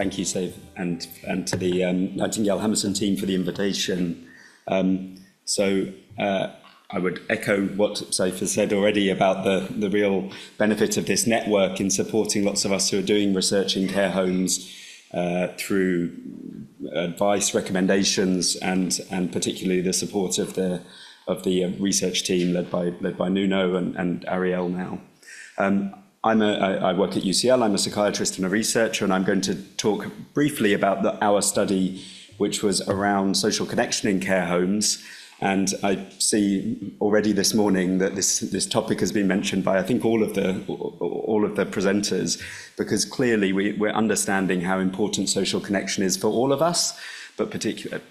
thank you, Save, and to the Nightingale Hammerson team for the invitation. I would echo what Saif has said already about the real benefit of this network in supporting lots of us who are doing research in care homes through advice, recommendations, and particularly the support of the research team led by Nuno and Ariel now. I work at UCL. I'm a psychiatrist and a researcher, and I'm going to talk briefly about our study, which was around social connection in care homes. And I see already this morning that this topic has been mentioned by, I think, all of the presenters, because clearly we're understanding how important social connection is for all of us, but particularly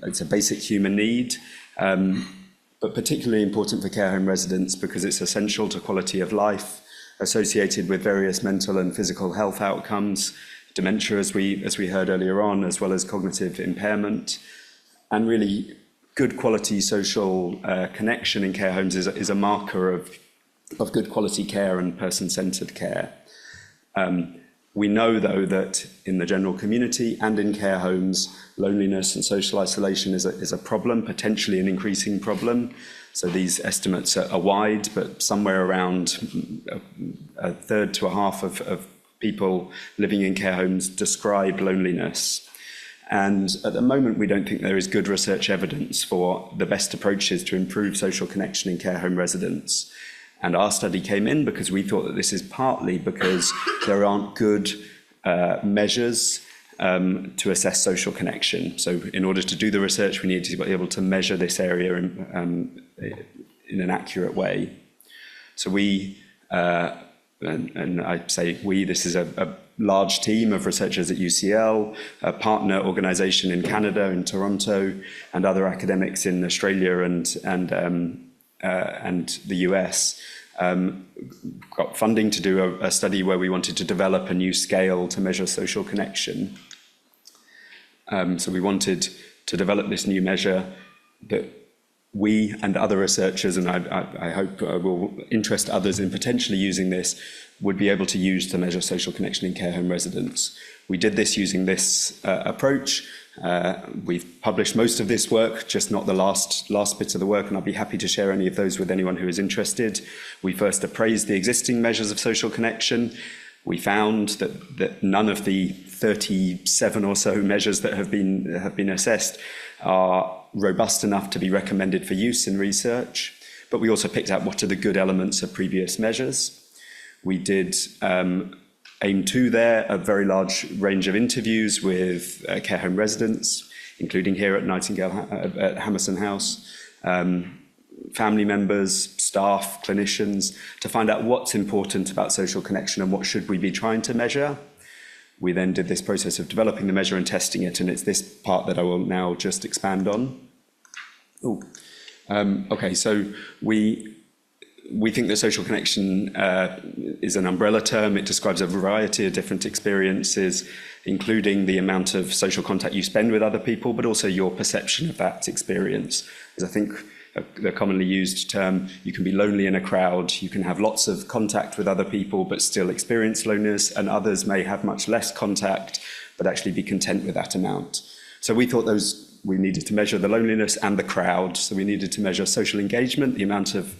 it's a basic human need, but particularly important for care home residents because it's essential to quality of life, associated with various mental and physical health outcomes, dementia, as we heard earlier on, as well as cognitive impairment, and really good quality social connection in care homes is a marker of good quality care and person-centred care. We know, though, that in the general community and in care homes, loneliness and social isolation is a problem, potentially an increasing problem. So these estimates are wide, but somewhere around a third to a half of people living in care homes describe loneliness. And at the moment, we don't think there is good research evidence for the best approaches to improve social connection in care home residents. And our study came in because we thought that this is partly because there aren't good measures to assess social connection. So in order to do the research, we need to be able to measure this area in an accurate way. So we, and I say we, this is a large team of researchers at UCL, a partner organisation in Canada, in Toronto, and other academics in Australia and the US, got funding to do a study where we wanted to develop a new scale to measure social connection. So we wanted to develop this new measure that we and other researchers, and I hope will interest others in potentially using this, would be able to use to measure social connection in care home residents. We did this using this approach. We've published most of this work, just not the last bit of the work, and I'll be happy to share any of those with anyone who is interested. We first appraised the existing measures of social connection. We found that none of the 37 or so measures that have been assessed are robust enough to be recommended for use in research, but we also picked out what are the good elements of previous measures. We did AIM2 there, a very large range of interviews with care home residents, including here at Nightingale at Hammerson House, family members, staff, clinicians, to find out what's important about social connection and what should we be trying to measure. We then did this process of developing the measure and testing it, and it's this part that I will now just expand on. Okay, so we think that social connection is an umbrella term. It describes a variety of different experiences, including the amount of social contact you spend with other people, but also your perception of that experience. Because I think the commonly used term, you can be lonely in a crowd, you can have lots of contact with other people, but still experience loneliness, and others may have much less contact, but actually be content with that amount. So we thought we needed to measure the loneliness and the crowd. So we needed to measure social engagement, the amount of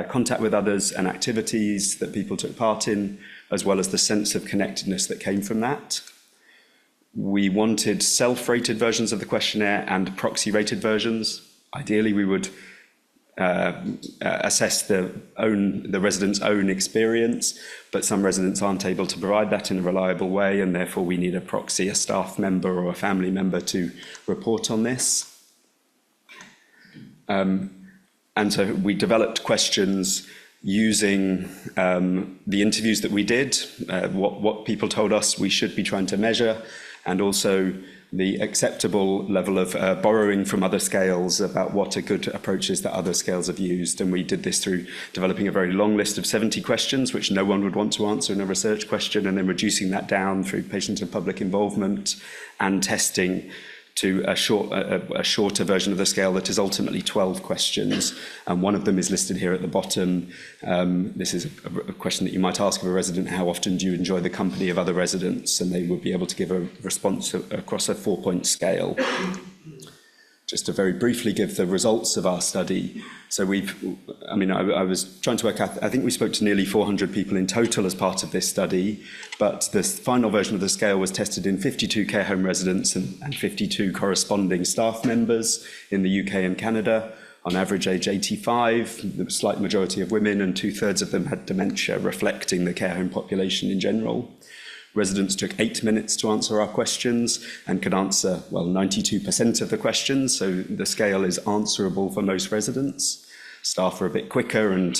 contact with others and activities that people took part in, as well as the sense of connectedness that came from that. We wanted self-rated versions of the questionnaire and proxy-rated versions. Ideally, we would assess the resident's own experience, but some residents aren't able to provide that in a reliable way, and therefore we need a proxy, a staff member or a family member to report on this. And so we developed questions using the interviews that we did, what people told us we should be trying to measure, and also the acceptable level of borrowing from other scales about what are good approaches that other scales have used. And we did this through developing a very long list of 70 questions, which no one would want to answer in a research question, and then reducing that down through patient and public involvement and testing to a shorter version of the scale that is ultimately 12 questions. And one of them is listed here at the bottom. This is a question that you might ask of a resident: how often do you enjoy the company of other residents? And they would be able to give a response across a 4-point scale. Just to very briefly give the results of our study. So I was trying to work out, I think we spoke to nearly 400 people in total as part of this study, but the final version of the scale was tested in 52 care home residents and 52 corresponding staff members in the UK and Canada, on average age 85, the slight majority of women, and 2/3 of them had dementia, reflecting the care home population in general. Residents took 8 minutes to answer our questions and could answer, 92% of the questions, so the scale is answerable for most residents. Staff were a bit quicker and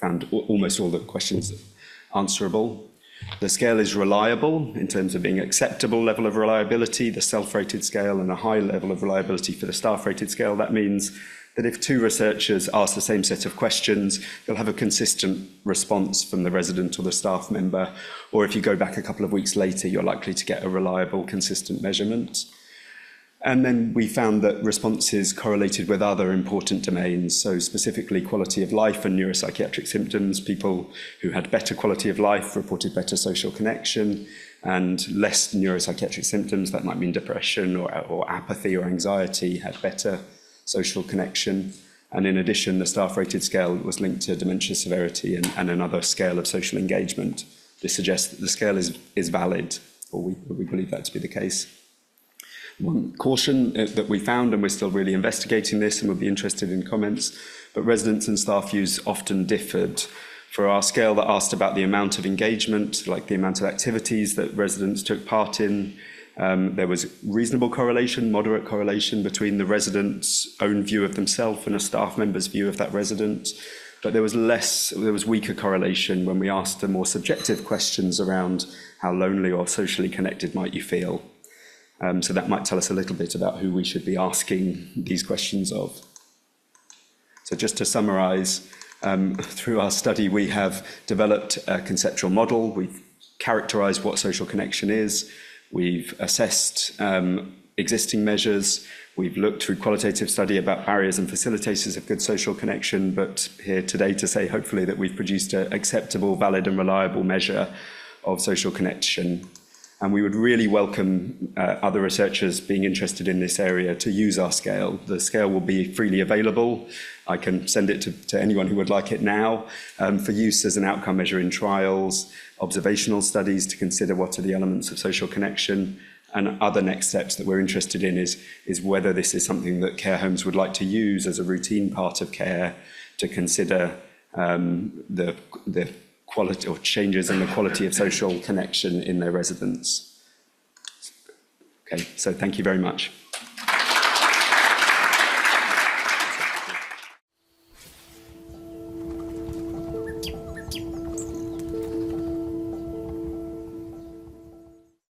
found almost all the questions answerable. The scale is reliable in terms of being acceptable level of reliability, the self-rated scale, and a high level of reliability for the staff-rated scale. That means that if 2 researchers ask the same set of questions, you'll have a consistent response from the resident or the staff member, or if you go back a couple of weeks later, you're likely to get a reliable, consistent measurement. And then we found that responses correlated with other important domains, so specifically quality of life and neuropsychiatric symptoms. People who had better quality of life reported better social connection, and less neuropsychiatric symptoms, that might mean depression or apathy or anxiety, had better social connection. And in addition, the staff-rated scale was linked to dementia severity and another scale of social engagement. This suggests that the scale is valid, or we believe that to be the case. One caution that we found, and we're still really investigating this and would be interested in comments, but residents and staff views often differed. For our scale that asked about the amount of engagement, like the amount of activities that residents took part in, there was reasonable correlation, moderate correlation between the resident's own view of themselves and a staff member's view of that resident. But there was weaker correlation when we asked the more subjective questions around how lonely or socially connected might you feel. So that might tell us a little bit about who we should be asking these questions of. So just to summarize, through our study, we have developed a conceptual model. We've characterized what social connection is. We've assessed existing measures. We've looked through qualitative study about barriers and facilitators of good social connection, but here today to say hopefully that we've produced an acceptable, valid and reliable measure of social connection. And we would really welcome other researchers being interested in this area to use our scale. The scale will be freely available. I can send it to anyone who would like it now for use as an outcome measure in trials, observational studies to consider what are the elements of social connection, and other next steps that we're interested in is whether this is something that care homes would like to use as a routine part of care to consider the quality or changes in the quality of social connection in their residents. Okay, so thank you very much.